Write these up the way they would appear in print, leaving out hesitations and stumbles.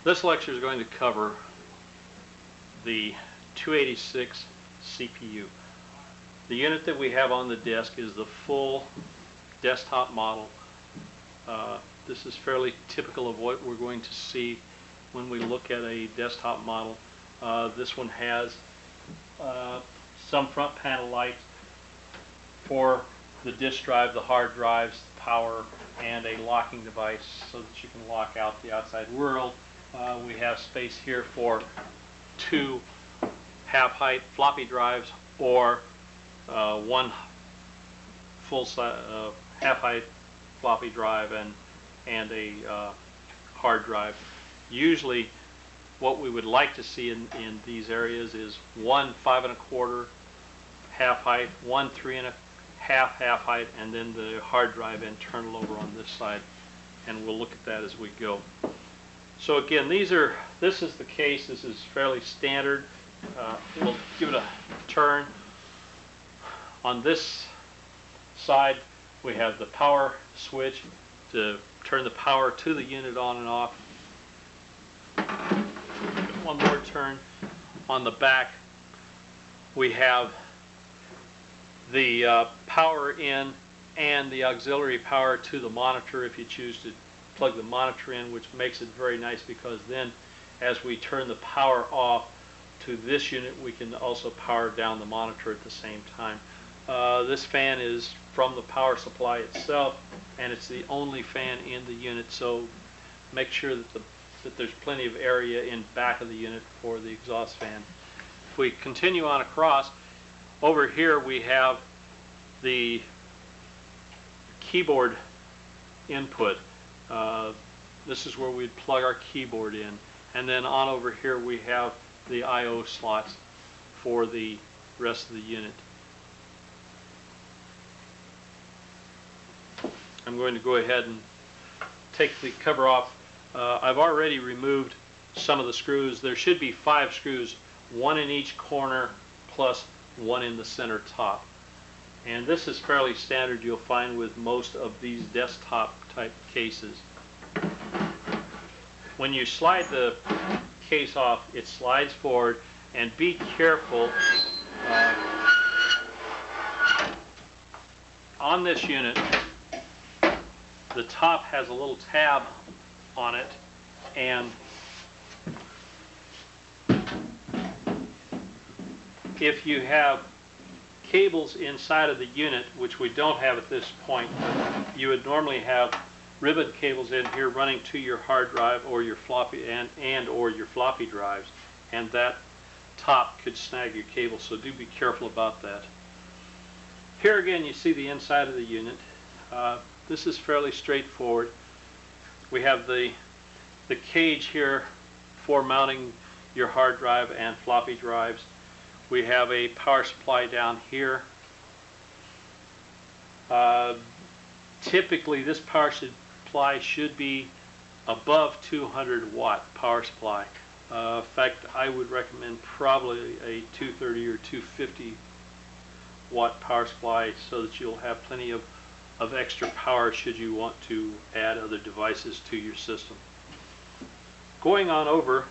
This lecture is going to cover the 286 CPU. The unit that we have on the desk is the full desktop model. This is fairly typical of what we're going to see when we look at a desktop model. This one has some front panel lights for the disk drive, the hard drives, the power, and a locking device so that you can lock out the outside world. We have space here for 2 half-height floppy drives or 1 full half-height floppy drive and a hard drive. Usually what we would like to see in these areas is 1 5 1/4 half-height, 1 3 1/2 half-height, and then the hard drive internal over on this side, and we'll look at that as we go. So again, this is the case. This is fairly standard. We'll give it a turn. On this side we have the power switch to turn the power to the unit on and off. One more turn. On the back we have the power in and the auxiliary power to the monitor if you choose to plug the monitor in, which makes it very nice because then as we turn the power off to this unit we can also power down the monitor at the same time. This fan is from the power supply itself, and it's the only fan in the unit, so make sure that there's plenty of area in back of the unit for the exhaust fan. If we continue on across, over here we have the keyboard input. This is where we'd plug our keyboard in, and then on over here we have the I/O slots for the rest of the unit. I'm going to go ahead and take the cover off. I've already removed some of the screws. There should be 5 screws, 1 in each corner plus 1 in the center top. And this is fairly standard, you'll find with most of these desktop type cases. When you slide the case off, it slides forward, and be careful. On this unit, the top has a little tab on it, and if you have cables inside of the unit, which we don't have at this point, you would normally have ribbon cables in here running to your hard drive or your floppy or your floppy drives, and that top could snag your cable, so do be careful about that. Here again you see the inside of the unit. This is fairly straightforward. We have the cage here for mounting your hard drive and floppy drives. We have a power supply down here. Typically this power supply should be above 200 watt power supply. In fact, I would recommend probably a 230 or 250 watt power supply so that you'll have plenty of extra power should you want to add other devices to your system. Going on over,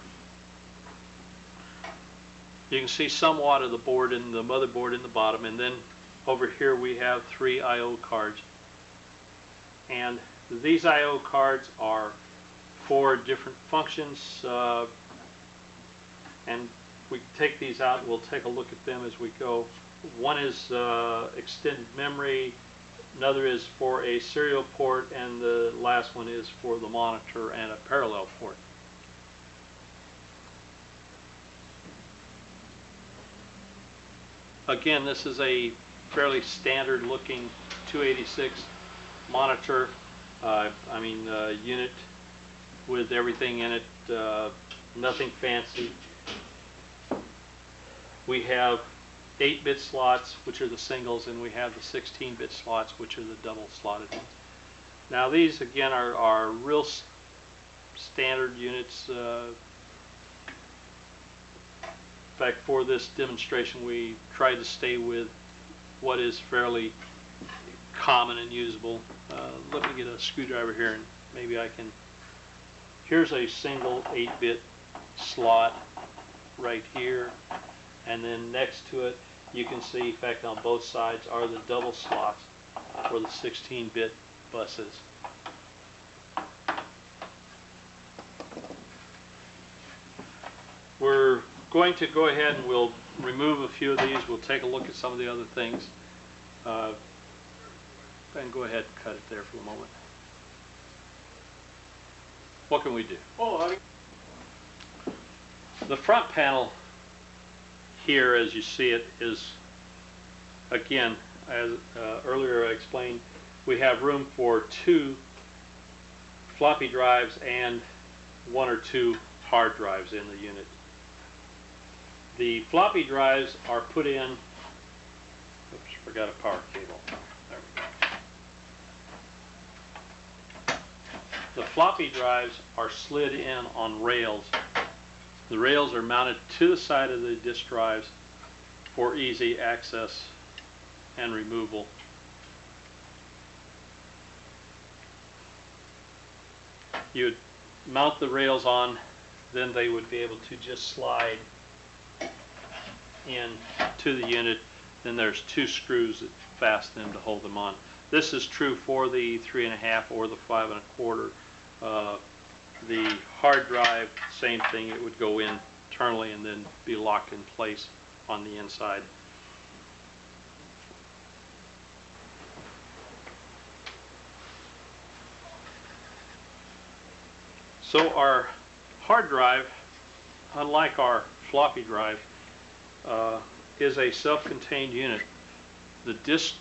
you can see somewhat of the board and the motherboard in the bottom, and then over here we have 3 I/O cards. And these I/O cards are for different functions, and we can take these out and we'll take a look at them as we go. One is extended memory, another is for a serial port, and the last one is for the monitor and a parallel port. Again, this is a fairly standard looking 286 monitor, unit with everything in it, nothing fancy. We have 8-bit slots, which are the singles, and we have the 16-bit slots, which are the double slotted ones. Now these again are real standard units. In fact, for this demonstration we tried to stay with what is fairly common and usable. Let me get a screwdriver here and maybe I can here's a single 8-bit slot right here, and then next to it you can see, in fact, on both sides are the double slots for the 16-bit buses. We're going to go ahead and we'll remove a few of these. We'll take a look at some of the other things. And go ahead and cut it there for a moment. What can we do? The front panel here, as you see it, is, again, as earlier I explained, we have room for 2 floppy drives and 1 or 2 hard drives in the unit. The floppy drives are put in, oops, forgot a power cable. There we go. The floppy drives are slid in on rails. The rails are mounted to the side of the disk drives for easy access and removal. You would mount the rails on, then they would be able to just slide in to the unit. Then there's 2 screws that fasten them to hold them on. This is true for the 3.5 or the 5 1/4. The hard drive, same thing, it would go in internally and then be locked in place on the inside. So our hard drive, unlike our floppy drive, is a self-contained unit. The disk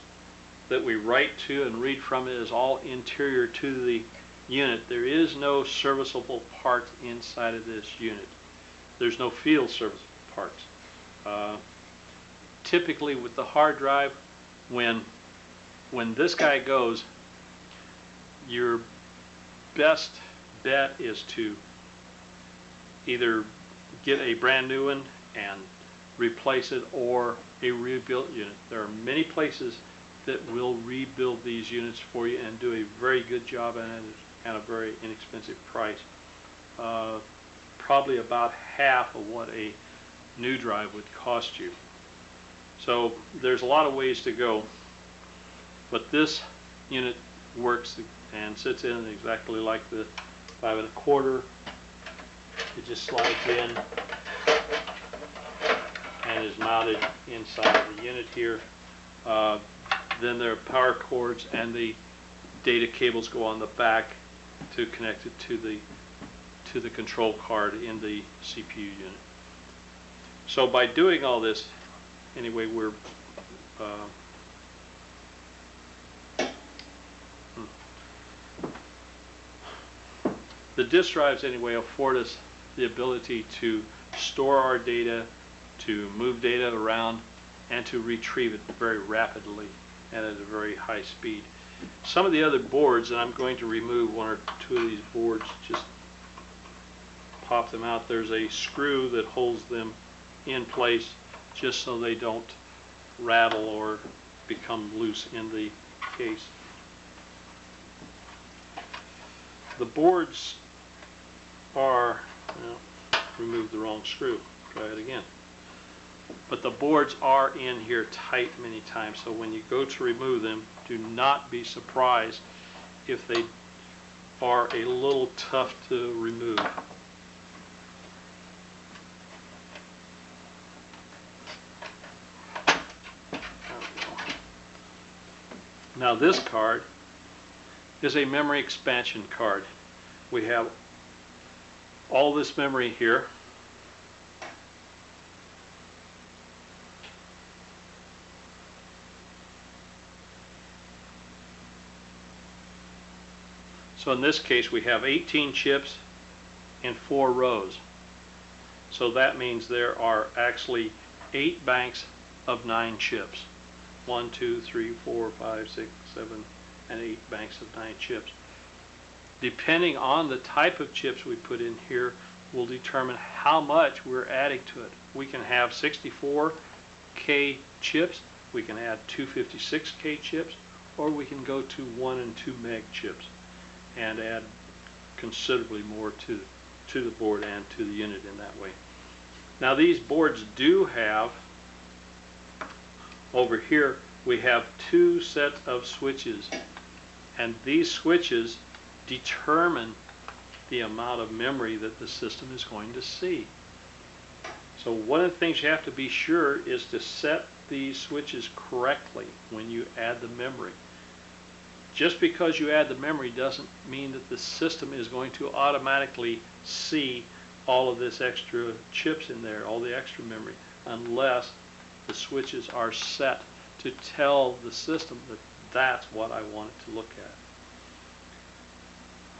that we write to and read from it is all interior to the unit. There is no serviceable parts inside of this unit. There's no field serviceable parts. Typically with the hard drive, when this guy goes, your best bet is to either get a brand new one and replace it, or a rebuilt unit. There are many places that will rebuild these units for you and do a very good job at a very inexpensive price. Probably about half of what a new drive would cost you. So there's a lot of ways to go, but this unit works and sits in exactly like the 5 1/4. It just slides in and is mounted inside of the unit here. Then there are power cords, and the data cables go on the back to connect it to the control card in the CPU unit. So by doing all this, anyway, we're the disk drives anyway afford us the ability to store our data, to move data around, and to retrieve it very rapidly and at a very high speed. Some of the other boards, and I'm going to remove 1 or 2 of these boards, just pop them out. There's a screw that holds them in place just so they don't rattle or become loose in the case. The boards are, well, remove the wrong screw, try it again. But the boards are in here tight many times, so when you go to remove them, do not be surprised if they are a little tough to remove. Now this card is a memory expansion card. We have all this memory here. So in this case we have 18 chips in 4 rows. So that means there are actually 8 banks of 9 chips. 1, 2, 3, 4, 5, 6, 7, and 8 banks of 9 chips. Depending on the type of chips we put in here will determine how much we're adding to it. We can have 64K chips, we can add 256K chips, or we can go to 1 and 2 meg chips and add considerably more to the board and to the unit in that way. Now these boards do have, over here we have 2 sets of switches, and these switches determine the amount of memory that the system is going to see. So one of the things you have to be sure is to set these switches correctly when you add the memory. Just because you add the memory doesn't mean that the system is going to automatically see all of this extra chips in there, all the extra memory, unless the switches are set to tell the system that that's what I want it to look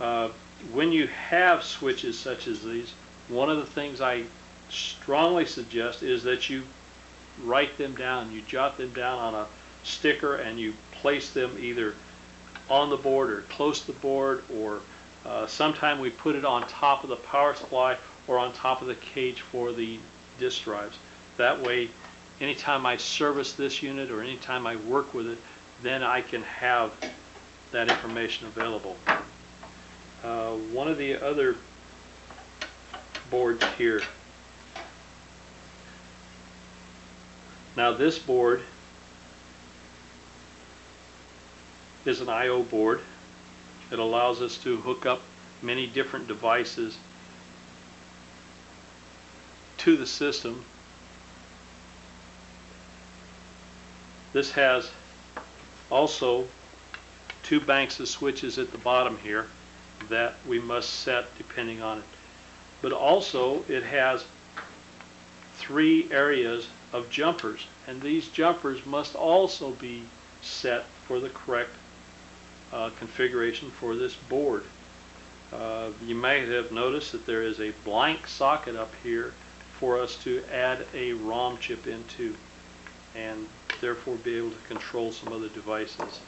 at. When you have switches such as these, one of the things I strongly suggest is that you write them down. You jot them down on a sticker and you place them either on the board or close to the board, or sometime we put it on top of the power supply or on top of the cage for the disk drives. That way, anytime I service this unit or anytime I work with it, then I can have that information available. One of the other boards here. Now this board is an I/O board. It allows us to hook up many different devices to the system. This has also 2 banks of switches at the bottom here that we must set depending on it. But also it has 3 areas of jumpers, and these jumpers must also be set for the correct configuration for this board. You may have noticed that there is a blank socket up here for us to add a ROM chip into, and therefore be able to control some other devices.